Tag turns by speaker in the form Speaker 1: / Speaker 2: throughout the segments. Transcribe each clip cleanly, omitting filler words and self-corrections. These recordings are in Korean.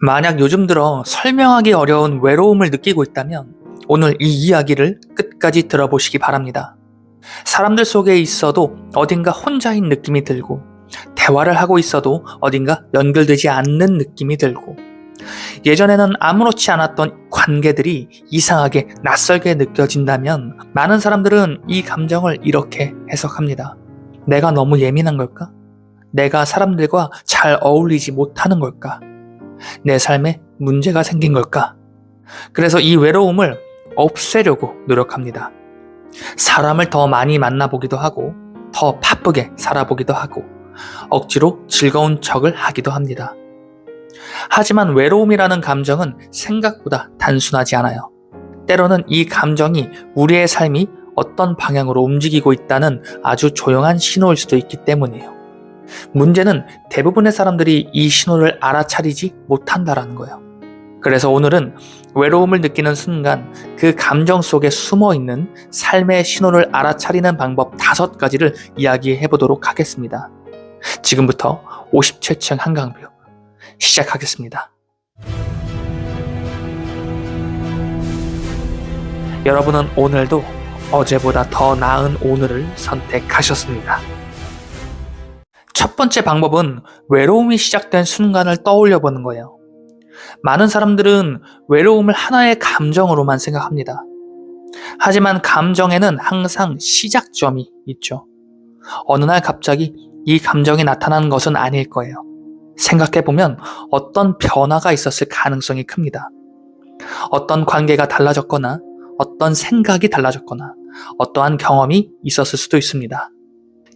Speaker 1: 만약 요즘 들어 설명하기 어려운 외로움을 느끼고 있다면 오늘 이 이야기를 끝까지 들어보시기 바랍니다. 사람들 속에 있어도 어딘가 혼자인 느낌이 들고 대화를 하고 있어도 어딘가 연결되지 않는 느낌이 들고 예전에는 아무렇지 않았던 관계들이 이상하게 낯설게 느껴진다면 많은 사람들은 이 감정을 이렇게 해석합니다. 내가 너무 예민한 걸까? 내가 사람들과 잘 어울리지 못하는 걸까? 내 삶에 문제가 생긴 걸까? 그래서 이 외로움을 없애려고 노력합니다. 사람을 더 많이 만나보기도 하고 더 바쁘게 살아보기도 하고 억지로 즐거운 척을 하기도 합니다. 하지만 외로움이라는 감정은 생각보다 단순하지 않아요. 때로는 이 감정이 우리의 삶이 어떤 방향으로 움직이고 있다는 아주 조용한 신호일 수도 있기 때문이에요. 문제는 대부분의 사람들이 이 신호를 알아차리지 못한다라는 거예요. 그래서 오늘은 외로움을 느끼는 순간 그 감정 속에 숨어있는 삶의 신호를 알아차리는 방법 5가지를 이야기해 보도록 하겠습니다. 지금부터 57층 한강뷰 시작하겠습니다. 여러분은 오늘도 어제보다 더 나은 오늘을 선택하셨습니다. 첫 번째 방법은 외로움이 시작된 순간을 떠올려 보는 거예요. 많은 사람들은 외로움을 하나의 감정으로만 생각합니다. 하지만 감정에는 항상 시작점이 있죠. 어느 날 갑자기 이 감정이 나타나는 것은 아닐 거예요. 생각해보면 어떤 변화가 있었을 가능성이 큽니다. 어떤 관계가 달라졌거나 어떤 생각이 달라졌거나 어떠한 경험이 있었을 수도 있습니다.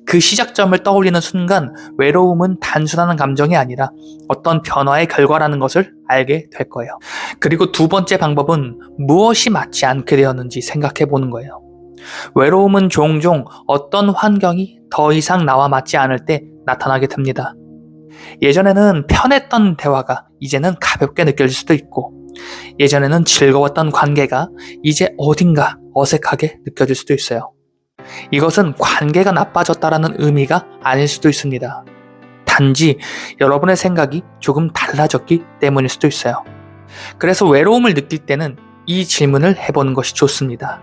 Speaker 1: 그 시작점을 떠올리는 순간 외로움은 단순한 감정이 아니라 어떤 변화의 결과라는 것을 알게 될 거예요. 그리고 두 번째 방법은 무엇이 맞지 않게 되었는지 생각해 보는 거예요. 외로움은 종종 어떤 환경이 더 이상 나와 맞지 않을 때 나타나게 됩니다. 예전에는 편했던 대화가 이제는 가볍게 느껴질 수도 있고 예전에는 즐거웠던 관계가 이제 어딘가 어색하게 느껴질 수도 있어요. 이것은 관계가 나빠졌다라는 의미가 아닐 수도 있습니다. 단지 여러분의 생각이 조금 달라졌기 때문일 수도 있어요. 그래서 외로움을 느낄 때는 이 질문을 해보는 것이 좋습니다.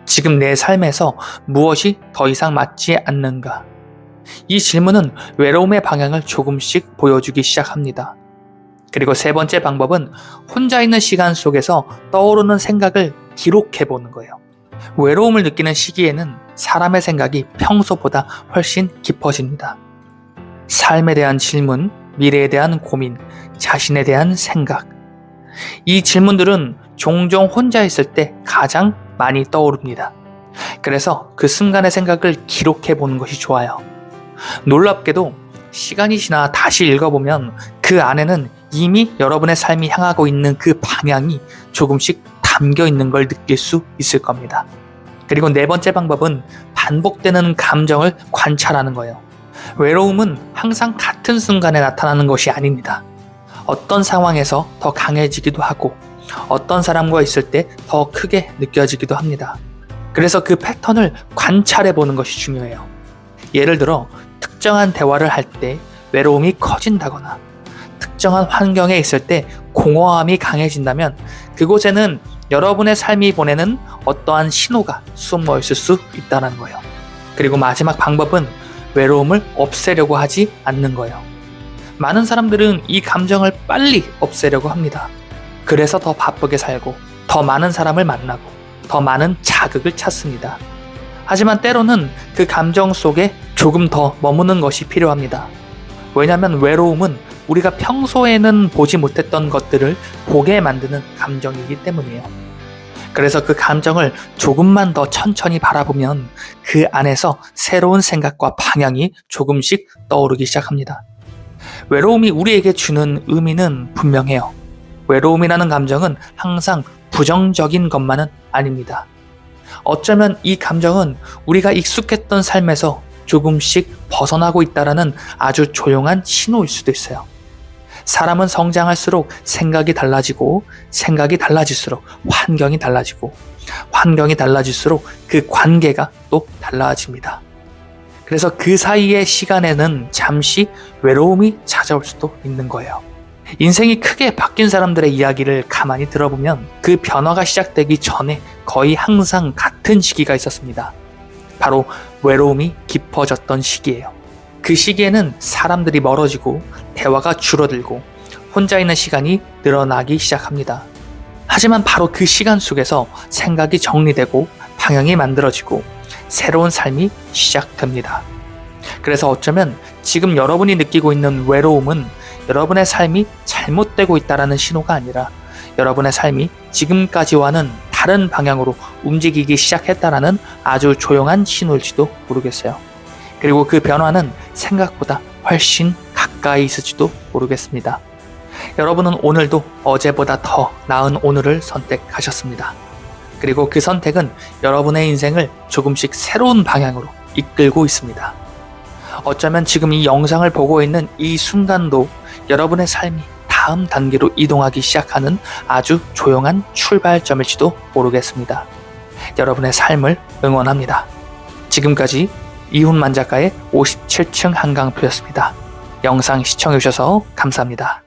Speaker 1: 지금 내 삶에서 무엇이 더 이상 맞지 않는가? 이 질문은 외로움의 방향을 조금씩 보여주기 시작합니다. 그리고 세 번째 방법은 혼자 있는 시간 속에서 떠오르는 생각을 기록해보는 거예요. 외로움을 느끼는 시기에는 사람의 생각이 평소보다 훨씬 깊어집니다. 삶에 대한 질문, 미래에 대한 고민, 자신에 대한 생각. 이 질문들은 종종 혼자 있을 때 가장 많이 떠오릅니다. 그래서 그 순간의 생각을 기록해 보는 것이 좋아요. 놀랍게도 시간이 지나 다시 읽어보면 그 안에는 이미 여러분의 삶이 향하고 있는 그 방향이 조금씩 담겨 있는 걸 느낄 수 있을 겁니다. 그리고 네 번째 방법은 반복되는 감정을 관찰하는 거예요. 외로움은 항상 같은 순간에 나타나는 것이 아닙니다. 어떤 상황에서 더 강해지기도 하고 어떤 사람과 있을 때 더 크게 느껴지기도 합니다. 그래서 그 패턴을 관찰해 보는 것이 중요해요. 예를 들어 특정한 대화를 할 때 외로움이 커진다거나 특정한 환경에 있을 때 공허함이 강해진다면 그곳에는 여러분의 삶이 보내는 어떠한 신호가 숨어 있을 수 있다는 거예요. 그리고 마지막 방법은 외로움을 없애려고 하지 않는 거예요. 많은 사람들은 이 감정을 빨리 없애려고 합니다. 그래서 더 바쁘게 살고 더 많은 사람을 만나고 더 많은 자극을 찾습니다. 하지만 때로는 그 감정 속에 조금 더 머무는 것이 필요합니다. 왜냐하면 외로움은 우리가 평소에는 보지 못했던 것들을 보게 만드는 감정이기 때문이에요. 그래서 그 감정을 조금만 더 천천히 바라보면 그 안에서 새로운 생각과 방향이 조금씩 떠오르기 시작합니다. 외로움이 우리에게 주는 의미는 분명해요. 외로움이라는 감정은 항상 부정적인 것만은 아닙니다. 어쩌면 이 감정은 우리가 익숙했던 삶에서 조금씩 벗어나고 있다라는 아주 조용한 신호일 수도 있어요. 사람은 성장할수록 생각이 달라지고 생각이 달라질수록 환경이 달라지고 환경이 달라질수록 그 관계가 또 달라집니다. 그래서 그 사이의 시간에는 잠시 외로움이 찾아올 수도 있는 거예요. 인생이 크게 바뀐 사람들의 이야기를 가만히 들어보면 그 변화가 시작되기 전에 거의 항상 같은 시기가 있었습니다. 바로 외로움이 깊어졌던 시기예요. 그 시기에는 사람들이 멀어지고 대화가 줄어들고 혼자 있는 시간이 늘어나기 시작합니다. 하지만 바로 그 시간 속에서 생각이 정리되고 방향이 만들어지고 새로운 삶이 시작됩니다. 그래서 어쩌면 지금 여러분이 느끼고 있는 외로움은 여러분의 삶이 잘못되고 있다는 신호가 아니라 여러분의 삶이 지금까지와는 다른 방향으로 움직이기 시작했다는 아주 조용한 신호일지도 모르겠어요. 그리고 그 변화는 생각보다 훨씬 가까이 있을지도 모르겠습니다. 여러분은 오늘도 어제보다 더 나은 오늘을 선택하셨습니다. 그리고 그 선택은 여러분의 인생을 조금씩 새로운 방향으로 이끌고 있습니다. 어쩌면 지금 이 영상을 보고 있는 이 순간도 여러분의 삶이 다음 단계로 이동하기 시작하는 아주 조용한 출발점일지도 모르겠습니다. 여러분의 삶을 응원합니다. 지금까지 이훈만 작가의 57층 한강표였습니다. 영상 시청해주셔서 감사합니다.